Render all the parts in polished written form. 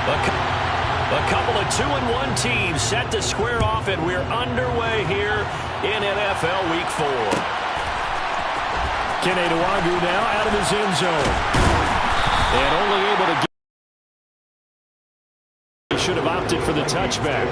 A couple of 2-1 teams set to square off, and we're underway here in NFL Week 4. Kenny Nwagu now out of his end zone. And only able to get. He should have opted for the touchback.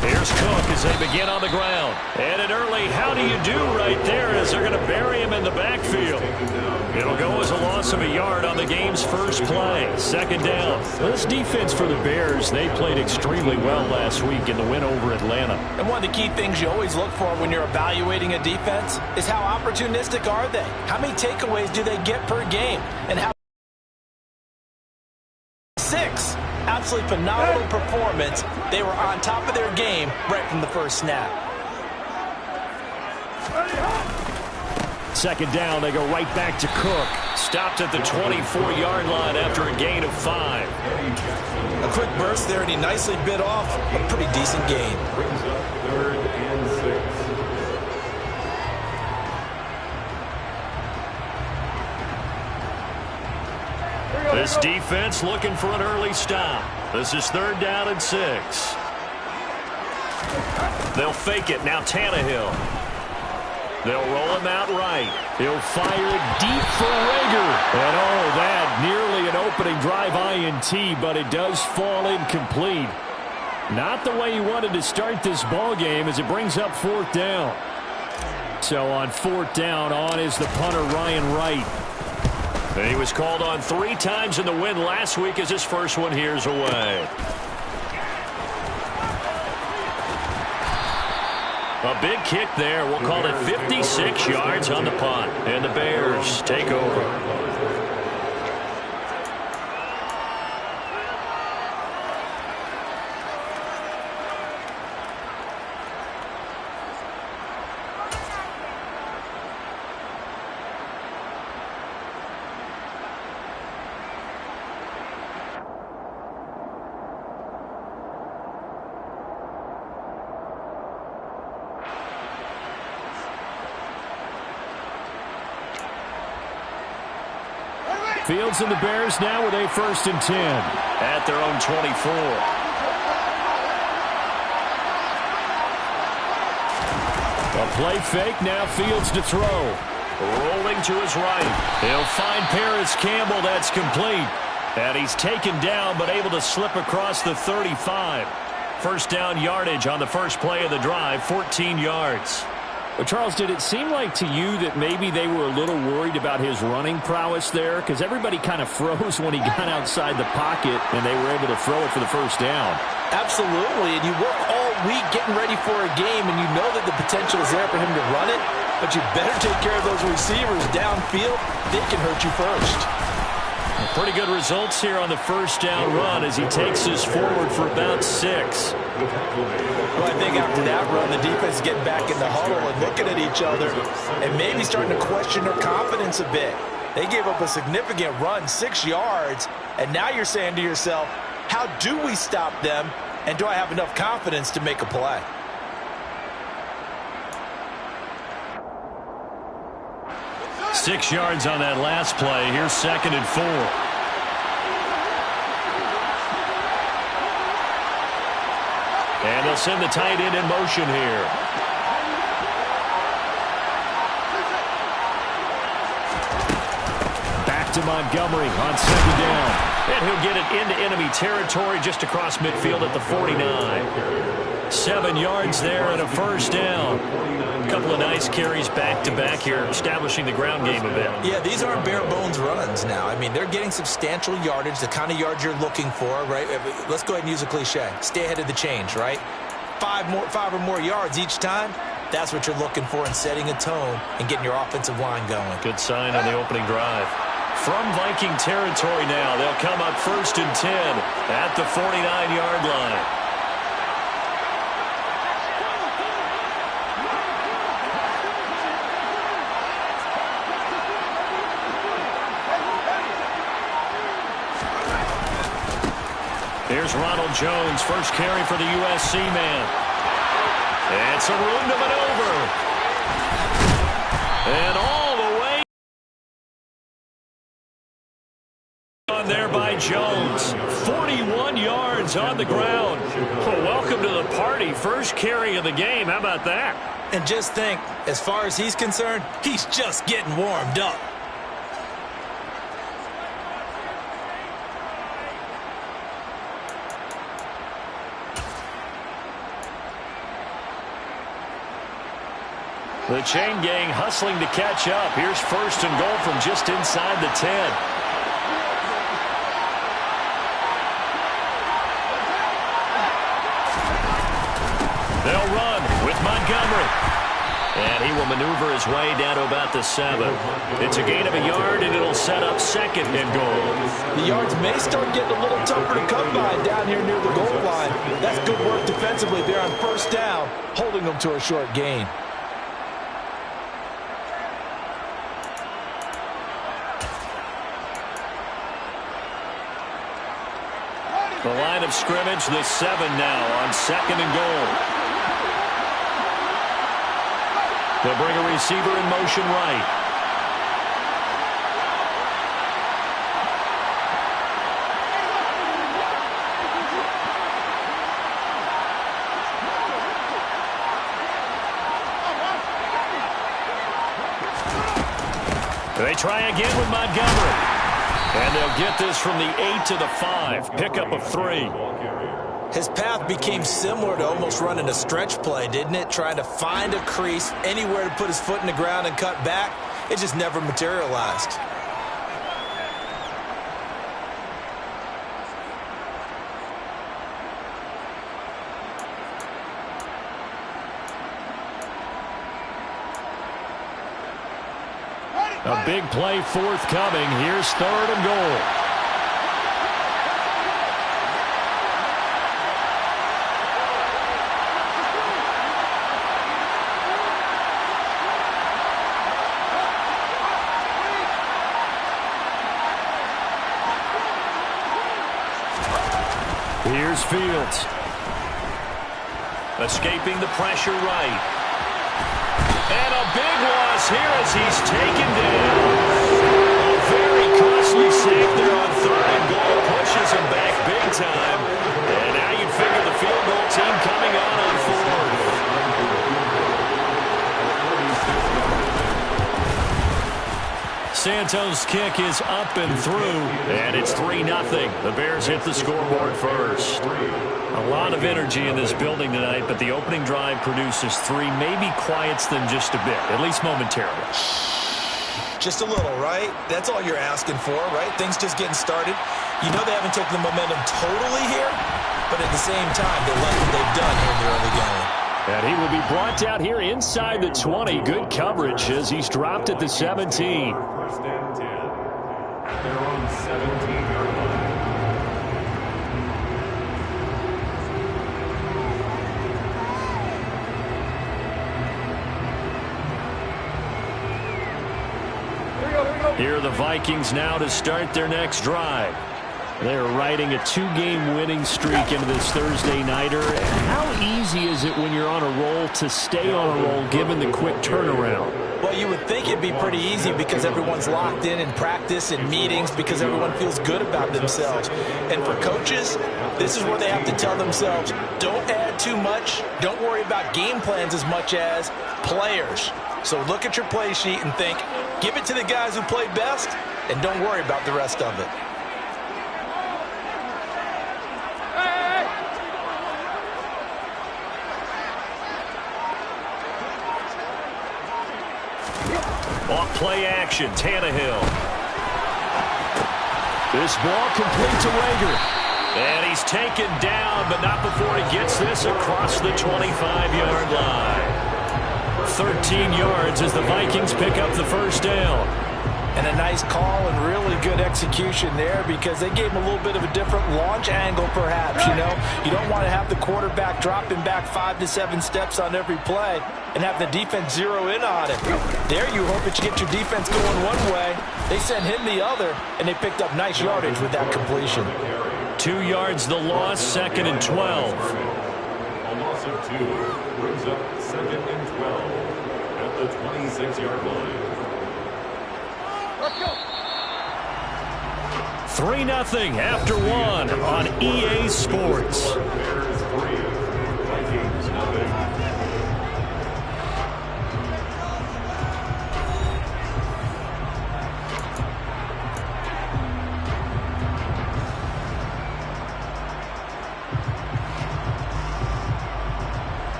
Here's Cook as they begin on the ground. And an early how do you do right there as they're going to bury him in the backfield. It'll go as a loss of a yard on the game's first play. Second down. Well, this defense for the Bears, they played extremely well last week in the win over Atlanta. And one of the key things you always look for when you're evaluating a defense is how opportunistic are they? How many takeaways do they get per game? And how 6. Absolutely phenomenal performance. They were on top of their game right from the first snap. Second down, they go right back to Cook. Stopped at the 24-yard line after a gain of 5. A quick burst there, and he nicely bit off a pretty decent gain. Third and 6. This defense looking for an early stop. This is 3rd down and 6. They'll fake it. Now Tannehill. They'll roll him out right. He'll fire deep for Rager. And oh, that nearly an opening drive INT, but it does fall incomplete. Not the way he wanted to start this ball game as it brings up 4th down. So on 4th down, on is the punter Ryan Wright. And he was called on 3 times in the win last week as his first one here's away. A big kick there. We'll call it 56 yards on the punt. And the Bears take over. Fields and the Bears now with a 1st and 10. At their own 24. A play fake, now Fields to throw. Rolling to his right. He'll find Paris Campbell, that's complete. And he's taken down but able to slip across the 35. First down yardage on the first play of the drive, 14 yards. But Charles, did it seem like to you that maybe they were a little worried about his running prowess there? Because everybody kind of froze when he got outside the pocket and they were able to throw it for the first down. Absolutely, and you work all week getting ready for a game and you know that the potential is there for him to run it, but you better take care of those receivers downfield. They can hurt you first. Pretty good results here on the first down run as he takes us forward for about 6. Well, I think after that run, the defense is getting back in the huddle and looking at each other and maybe starting to question their confidence a bit. They gave up a significant run, 6 yards, and now you're saying to yourself, how do we stop them, and do I have enough confidence to make a play? Six yards on that last play. Here's 2nd and 4. And they'll send the tight end in motion here. Back to Montgomery on 2nd down. And he'll get it into enemy territory just across midfield at the 49. 7 yards there and a first down. A couple of nice carries back-to-back here, establishing the ground game a bit. Yeah, these aren't bare-bones runs now. I mean, they're getting substantial yardage, the kind of yards you're looking for, right? Let's go ahead and use a cliche. Stay ahead of the change, right? 5 or more yards each time. That's what you're looking for in setting a tone and getting your offensive line going. Good sign on the opening drive. From Viking territory now, they'll come up 1st and 10 at the 49-yard line. Here's Ronald Jones, first carry for the USC man. It's a room to maneuver. And all the way on there by Jones. 41 yards on the ground. Well, welcome to the party. First carry of the game. How about that? And just think, as far as he's concerned, he's just getting warmed up. The chain gang hustling to catch up. Here's first and goal from just inside the 10. They'll run with Montgomery. And he will maneuver his way down to about the 7. It's a gain of a yard, and it'll set up second and goal. The yards may start getting a little tougher to come by down here near the goal line. That's good work defensively there on first down, holding them to a short gain. The line of scrimmage, the 7 now on second and goal. They'll bring a receiver in motion right. They try again with Montgomery. And they'll get this from the 8 to the 5. Pickup of 3. His path became similar to almost running a stretch play, didn't it? Trying to find a crease, anywhere to put his foot in the ground and cut back. It just never materialized. A big play forthcoming. Here's third and goal. Here's Fields. Escaping the pressure right. And a big loss here as he's taken down. A very costly sack there on third and goal. Pushes him back big time. And now you figure the field goal team coming on fourth. Santos' kick is up and through. And it's 3-0. The Bears hit the scoreboard first. A lot of energy in this building tonight, but the opening drive produces 3, maybe quiets them just a bit, at least momentarily. Just a little, right? That's all you're asking for, right? Things just getting started. You know they haven't taken the momentum totally here, but at the same time, they like what they've done here in the early going. And he will be brought down here inside the 20. Good coverage as he's dropped at the 17. First and 10. They're on the 17-yard line. Here are the Vikings now to start their next drive. They're riding a 2-game winning streak into this Thursday nighter. How easy is it when you're on a roll to stay on a roll given the quick turnaround? Well, you would think it'd be pretty easy because everyone's locked in practice and meetings because everyone feels good about themselves. And for coaches, this is where they have to tell themselves, don't add too much, don't worry about game plans as much as players. So look at your play sheet and think, give it to the guys who play best, and don't worry about the rest of it. Off play action, Tannehill. This ball complete to Rager. And he's taken down, but not before he gets this across the 25-yard line. 13 yards as the Vikings pick up the first down. And a nice call and really good execution there because they gave him a little bit of a different launch angle perhaps, you know. You don't want to have the quarterback dropping back 5 to 7 steps on every play and have the defense zero in on it. There you hope that you get your defense going one way. They sent him the other, and they picked up nice yardage with that completion. 2 yards the loss, 2nd and 12. A loss of 2 brings up 2nd and 12 at the 26-yard line. 3-0 after 1 on EA Sports. Bears 3, Vikings 0.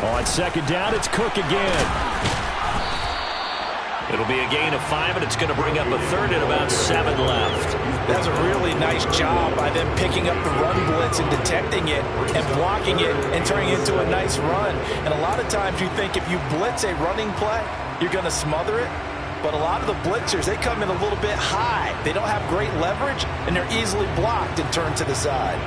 On 2nd down, it's Cook again. It'll be a gain of 5, and it's going to bring up a 3rd and about 7 left. That's a really nice job by them picking up the run blitz and detecting it and blocking it and turning it into a nice run. And a lot of times you think if you blitz a running play, you're going to smother it. But a lot of the blitzers, they come in a little bit high. They don't have great leverage, and they're easily blocked and turned to the side.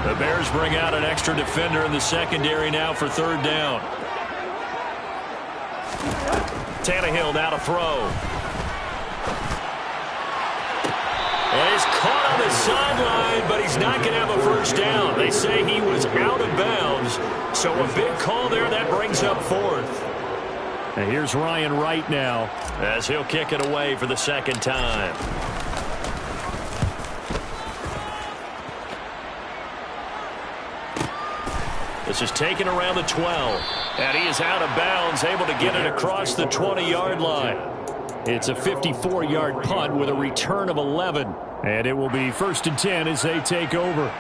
The Bears bring out an extra defender in the secondary now for 3rd down. Tannehill now to throw. Well, he's caught on the sideline, but he's not going to have a 1st down. They say he was out of bounds, so a big call there. That brings up 4th. And here's Ryan Wright now as he'll kick it away for the 2nd time. This is taken around the 12. And he is out of bounds, able to get it across the 20-yard line. It's a 54-yard punt with a return of 11. And it will be 1st and 10 as they take over.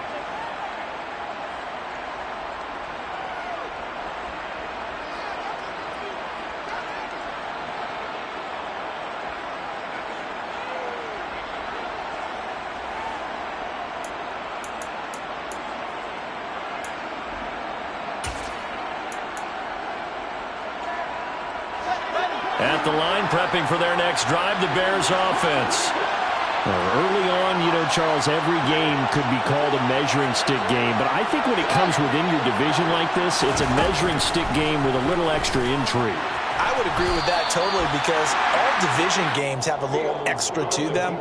At the line, prepping for their next drive, the Bears offense. Early on, Charles, every game could be called a measuring stick game. But I think when it comes within your division like this, it's a measuring stick game with a little extra intrigue. I would agree with that totally because all division games have a little extra to them.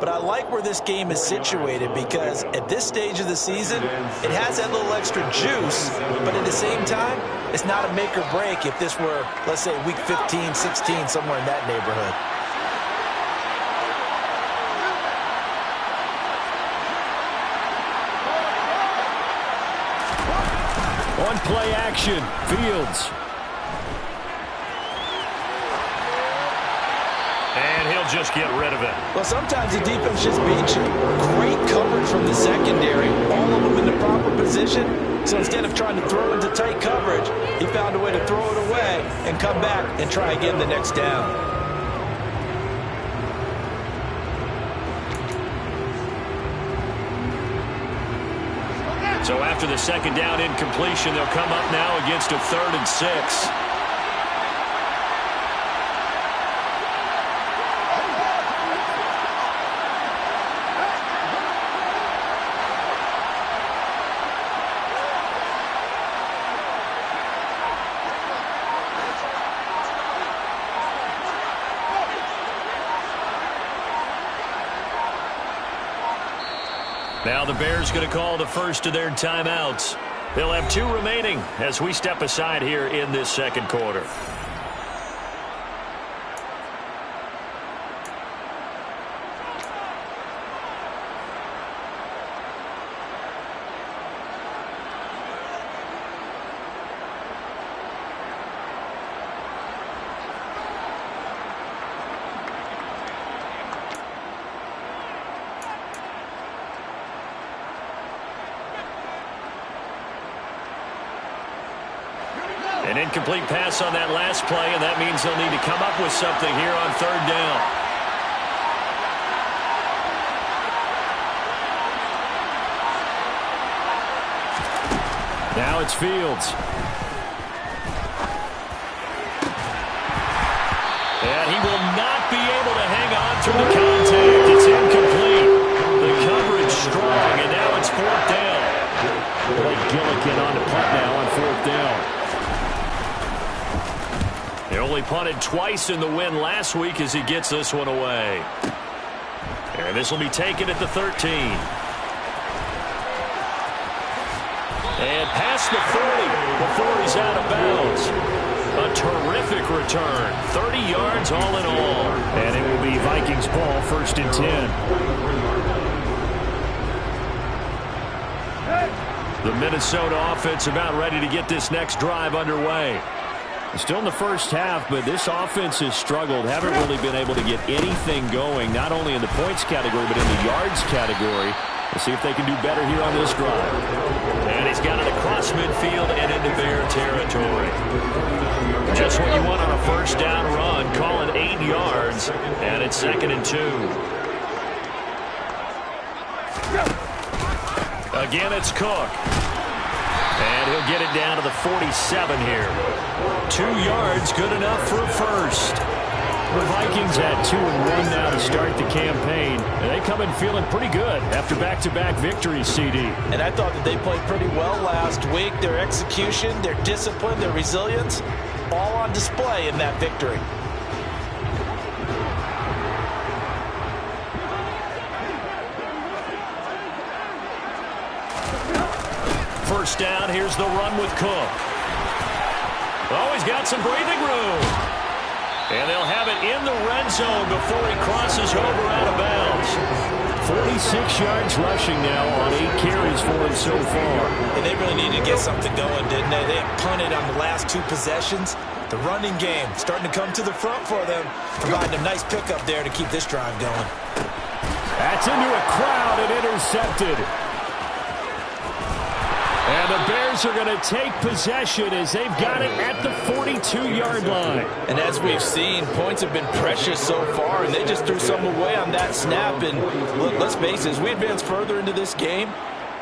But I like where this game is situated because at this stage of the season, it has that little extra juice, but at the same time, it's not a make or break if this were, let's say, week 15, 16, somewhere in that neighborhood. On play action, Fields. And he'll just get rid of it. Well, sometimes the defense just beats you. Great coverage from the secondary, all of them in the proper position. So instead of trying to throw into tight coverage, he found a way to throw it away and come back and try again the next down. So after the 2nd down incompletion, they'll come up now against a 3rd and 6. Now the Bears going to call the first of their timeouts. They'll have 2 remaining as we step aside here in this 2nd quarter. An incomplete pass on that last play, and that means they'll need to come up with something here on 3rd down. Now it's Fields. And he will not be able to hang on through the contact. It's incomplete. The coverage strong, and now it's 4th down. They only punted twice in the win last week as he gets this one away. And this will be taken at the 13. And past the 40 before he's out of bounds. A terrific return. 30 yards all in all. And it will be Vikings ball, 1st and 10. The Minnesota offense about ready to get this next drive underway. Still in the first half, but this offense has struggled. Haven't really been able to get anything going, not only in the points category, but in the yards category. We'll see if they can do better here on this drive. And he's got it across midfield and into Bear territory. Just what you want on a first down run. Call it 8 yards, and it's 2nd and 2. Again, it's Cook. And he'll get it down to the 47 here. 2 yards, good enough for a first. The Vikings at 2-1 now to start the campaign. And they come in feeling pretty good after back-to-back victories, CD. And I thought that they played pretty well last week. Their execution, their discipline, their resilience, all on display in that victory. First down, here's the run with Cook. Oh, he's got some breathing room. And they'll have it in the red zone before he crosses over out of bounds. 46 yards rushing now on 8 carries for him so far. And they really needed to get something going, didn't they? They had punted on the last 2 possessions. The running game starting to come to the front for them, providing a nice pickup there to keep this drive going. That's into a crowd and intercepted. And the Bears are going to take possession as they've got it at the 42-yard line. And as we've seen, points have been precious so far, and they just threw some away on that snap. And look, let's face it, as we advance further into this game,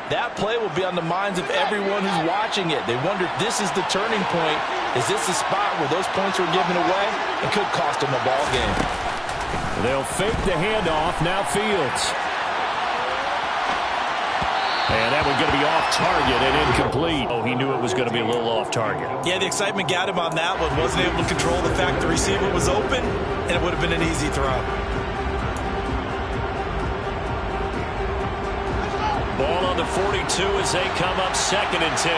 that play will be on the minds of everyone who's watching it. They wonder if this is the turning point. Is this the spot where those points were given away? It could cost them a ball game. They'll fake the handoff. Now Fields. And that one's going to be off target and incomplete. Oh, he knew it was going to be a little off target. Yeah, the excitement got him on that one. Wasn't able to control the fact the receiver was open, and it would have been an easy throw. Ball on the 42 as they come up 2nd and 10.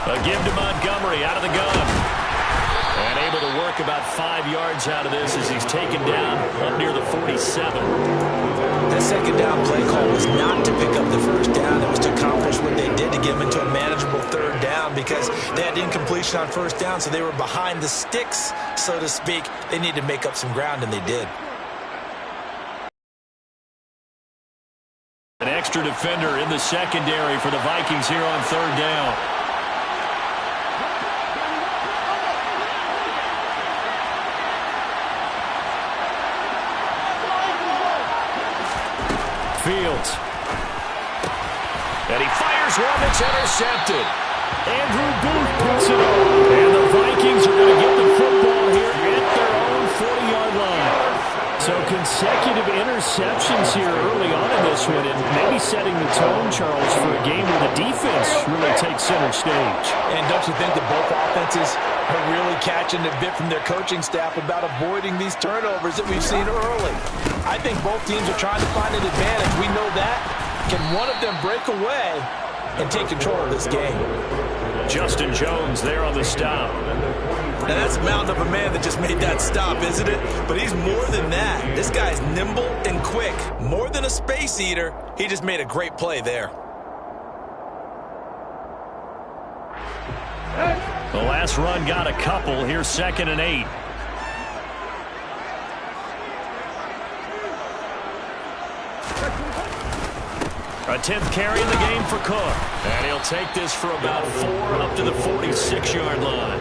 A give to Montgomery out of the gun. And able to work about 5 yards out of this as he's taken down up near the 47. That second down play call was not to pick up the first down. It was to accomplish what they did to get them into a manageable 3rd down because they had incompletion on 1st down, so they were behind the sticks, so to speak. They needed to make up some ground, and they did. An extra defender in the secondary for the Vikings here on 3rd down. Fields. And he fires one that's intercepted. Andrew Booth puts it on. And the Vikings are going to get the football here at their own 40-yard line. So consecutive interceptions here early on in this one, and maybe setting the tone, Charles, for a game where the defense really takes center stage. And don't you think that both offenses are really catching a bit from their coaching staff about avoiding these turnovers that we've seen early? I think both teams are trying to find an advantage. We know that. Can one of them break away and take control of this game? Justin Jones there on the stop. Now, that's a mountain of a man that just made that stop, isn't it? But he's more than that. This guy's nimble and quick. More than a space eater, he just made a great play there. The last run got a couple. Here's 2nd and 8. A 10th carry in the game for Cook. And he'll take this for about 4 up to the 46-yard line.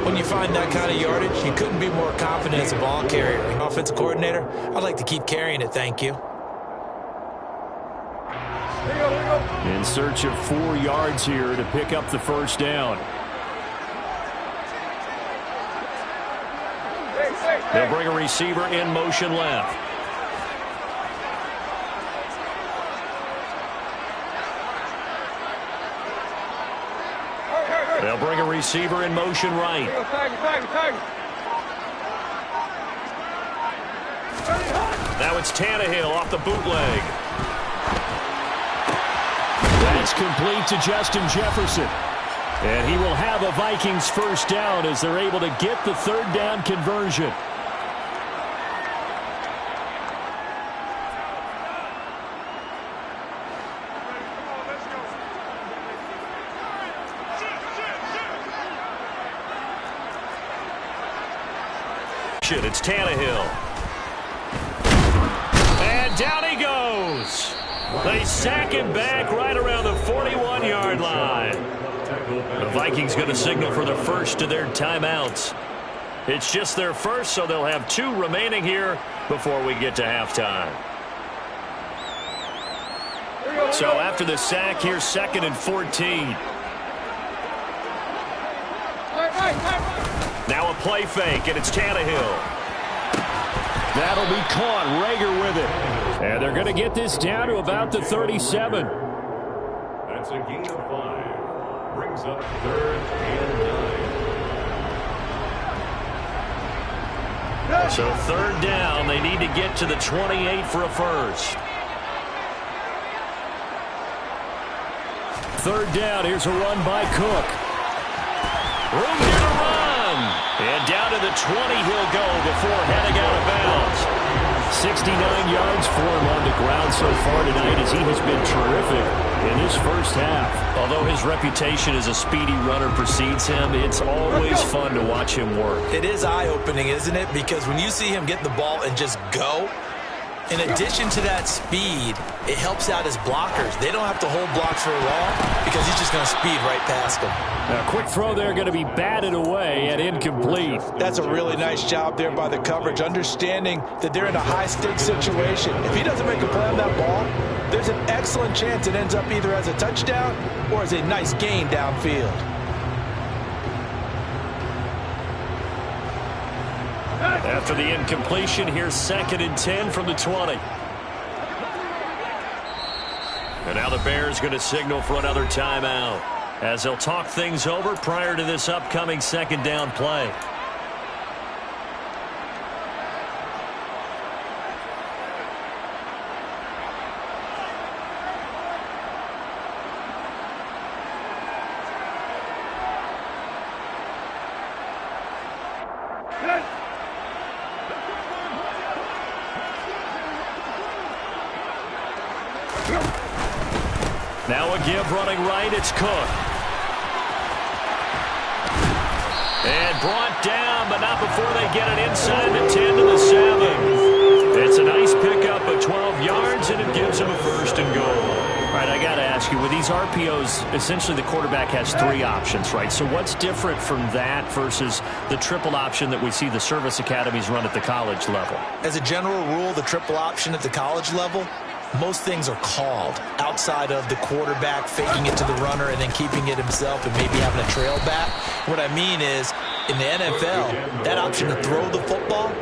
When you find that kind of yardage, you couldn't be more confident as a ball carrier. Offensive coordinator, I'd like to keep carrying it, thank you. In search of 4 yards here to pick up the first down. They'll bring a receiver in motion left. They'll bring a receiver in motion right. Now it's Tannehill off the bootleg. That's complete to Justin Jefferson. And he will have a Vikings first down as they're able to get the third down conversion. It's Tannehill. And down he goes. They sack him back right around the 41-yard line. The Vikings going to signal for the first of their timeouts. It's just their first, so they'll have 2 remaining here before we get to halftime. So after the sack, here's 2nd and 14. Now a play fake, and it's Tannehill. That'll be caught. Rager with it. And they're going to get this down to about the 37. That's a gain of 5. Brings up 3rd and 9. So 3rd down, they need to get to the 28 for a first. 3rd down, here's a run by Cook. Room here to run. And down to the 20 he'll go before heading out of bounds. 69 yards for him on the ground so far tonight as he has been terrific in his first half. Although his reputation as a speedy runner precedes him, it's always fun to watch him work. It is eye-opening, isn't it? Because when you see him get the ball and just go, in addition to that speed, it helps out his blockers. They don't have to hold blocks for long because he's just going to speed right past them. A quick throw there going to be batted away and incomplete. That's a really nice job there by the coverage, understanding that they're in a high-stakes situation. If he doesn't make a play on that ball, there's an excellent chance it ends up either as a touchdown or as a nice gain downfield. After the incompletion, here's 2nd and 10 from the 20. And now the Bears going to signal for another timeout as they'll talk things over prior to this upcoming 2nd down play. Now a give running right, it's Cook. And brought down, but not before they get it inside the 10 to the 7. It's a nice pickup of 12 yards, and it gives him a 1st and goal. All right, I got to ask you, with these RPOs, essentially the quarterback has 3 options, right? So what's different from that versus the triple option that we see the service academies run at the college level? As a general rule, the triple option at the college level, most things are called outside of the quarterback faking it to the runner and then keeping it himself and maybe having a trail back. What I mean is, in the NFL, that option to throw the football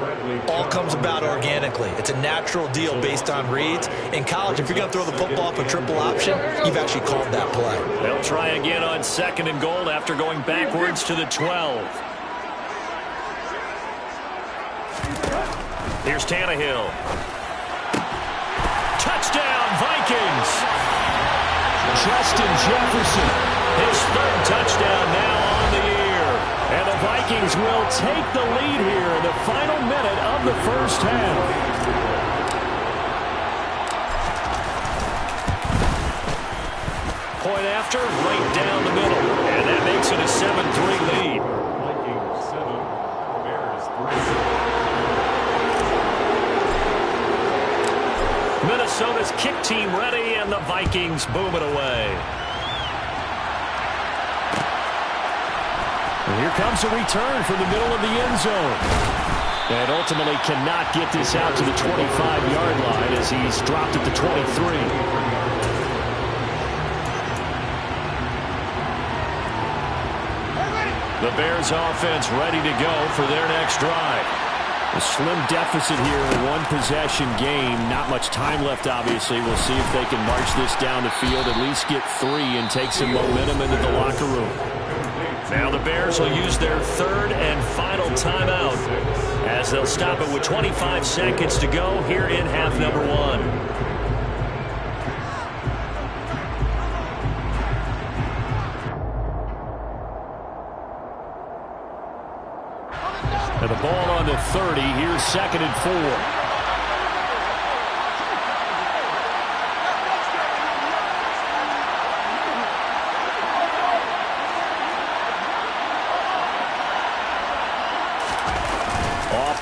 all comes about organically. It's a natural deal based on reads. In college, if you're going to throw the football up a triple option, you've actually called that play. They'll try again on 2nd and goal after going backwards to the 12. Here's Tannehill. Touchdown, Vikings! Justin Jefferson. His 3rd touchdown now on the year. And the Vikings will take the lead here in the final minute of the first half. Point after, right down the middle. And that makes it a 7-3 lead. Vikings 7, Bears 3. Minnesota's kick team ready, and the Vikings boom it away. And here comes a return from the middle of the end zone. And ultimately cannot get this out to the 25-yard line as he's dropped at the 23. The Bears offense ready to go for their next drive. A slim deficit here in a one-possession game. Not much time left, obviously. We'll see if they can march this down the field, at least get 3, and take some momentum into the locker room. Now the Bears will use their third and final timeout as they'll stop it with 25 seconds to go here in half number one. And the ball on the 30. Here's 2nd and 4.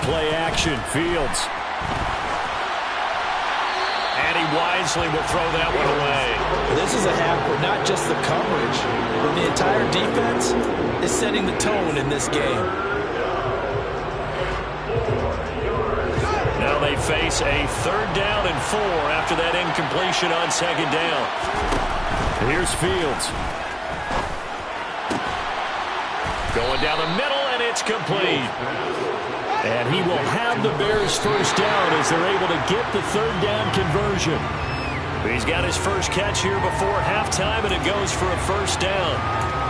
Play action, Fields. And he wisely will throw that one away. This is a half where not just the coverage, but the entire defense is setting the tone in this game. Now they face a 3rd down and 4 after that incompletion on 2nd down. Here's Fields. Going down the middle, and it's complete. And he will have the Bears first down as they're able to get the 3rd down conversion. He's got his first catch here before halftime, and it goes for a first down.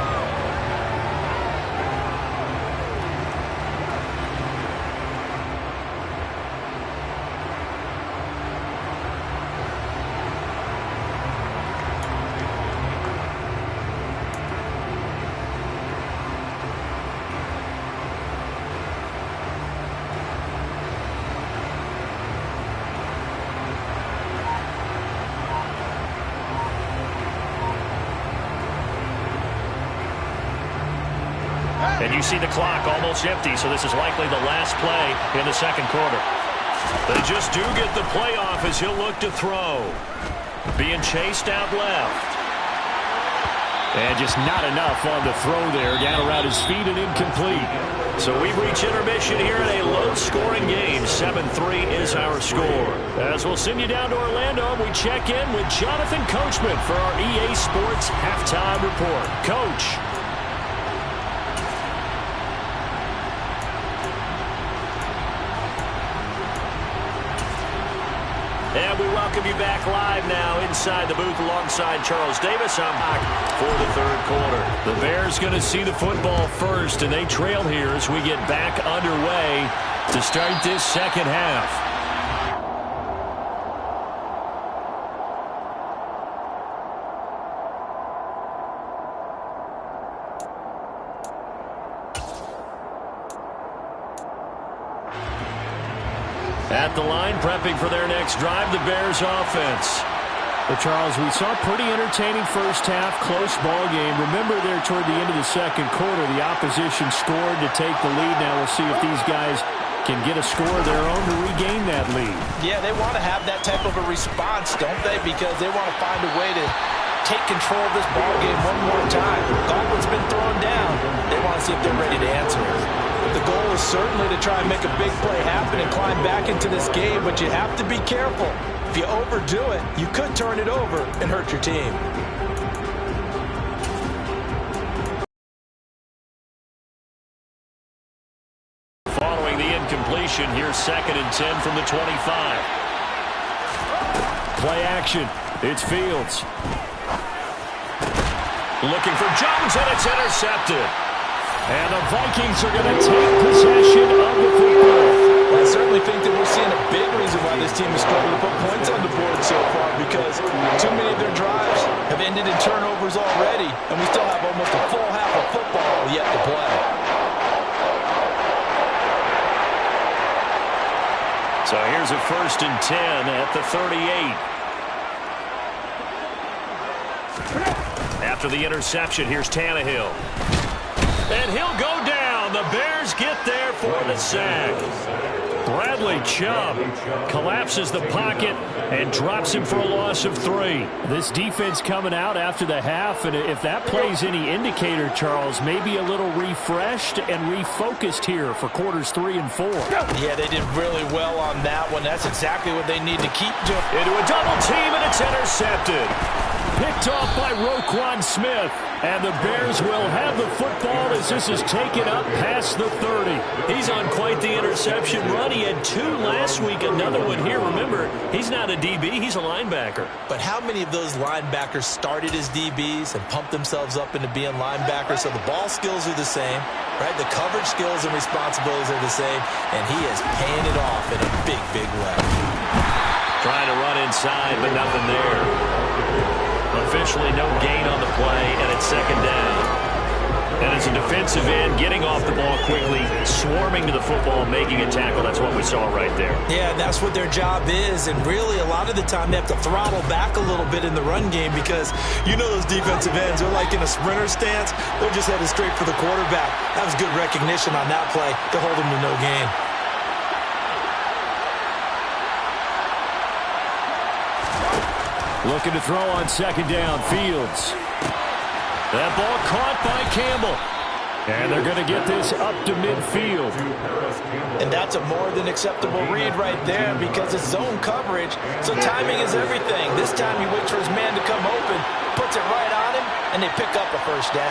And you see the clock almost empty, so this is likely the last play in the 2nd quarter. They just do get the playoff as he'll look to throw. Being chased out left. And just not enough on the throw there. Down around his feet and incomplete. So we reach intermission here in a low-scoring game. 7-3 is our score. As we'll send you down to Orlando, we check in with Jonathan Coachman for our EA Sports Halftime Report. Coach. And we welcome you back live now inside the booth alongside Charles Davis. I'm back for the 3rd quarter. The Bears going to see the football first, and they trail here as we get back underway to start this 2nd half. At the line, prepping for their next drive, the Bears offense. Well, Charles, we saw a pretty entertaining first half, close ball game. Remember there toward the end of the 2nd quarter, the opposition scored to take the lead. Now we'll see if these guys can get a score of their own to regain that lead. Yeah, they want to have that type of a response, don't they? Because they want to find a way to take control of this ball game one more time. Gauntlet's been thrown down. They want to see if they're ready to answer it. The goal is certainly to try and make a big play happen and climb back into this game, but you have to be careful. If you overdo it, you could turn it over and hurt your team. Following the incompletion, here's 2nd and 10 from the 25. Play action. It's Fields. Looking for Jones, and it's intercepted. And the Vikings are going to take possession of the football. Well, I certainly think that we're seeing a big reason why this team is struggling to put points on the board so far, because too many of their drives have ended in turnovers already, and we still have almost a full half of football yet to play. So here's a 1st and 10 at the 38. After the interception, here's Tannehill. And he'll go down. The Bears get there for the sack. Bradley Chubb collapses the pocket and drops him for a loss of 3. This defense coming out after the half, and if that plays any indicator, Charles, maybe a little refreshed and refocused here for quarters 3 and 4. Yeah, they did really well on that one. That's exactly what they need to keep doing. Into a double team, and it's intercepted. Picked off by Roquan Smith. And the Bears will have the football as this is taken up past the 30. He's on quite the interception run. He had 2 last week, another one here. Remember, He's not a DB, he's a linebacker. But how many of those linebackers started as DBs and pumped themselves up into being linebackers? So the ball skills are the same, right? The coverage skills and responsibilities are the same, and he is paying it off in a big, big way. Trying to run inside, but nothing there. Officially no gain on the play, and it's second down. And as a defensive end, getting off the ball quickly, swarming to the football, making a tackle, that's what we saw right there. Yeah, that's what their job is, and really a lot of the time they have to throttle back a little bit in the run game because you know those defensive ends, they're like in a sprinter stance. They're just headed straight for the quarterback. That was good recognition on that play to hold them to no gain. Looking to throw on second down, Fields. That ball caught by Campbell. And they're going to get this up to midfield. And that's a more than acceptable read right there because it's zone coverage, so timing is everything. This time he waits for his man to come open, puts it right on him, and they pick up a first down.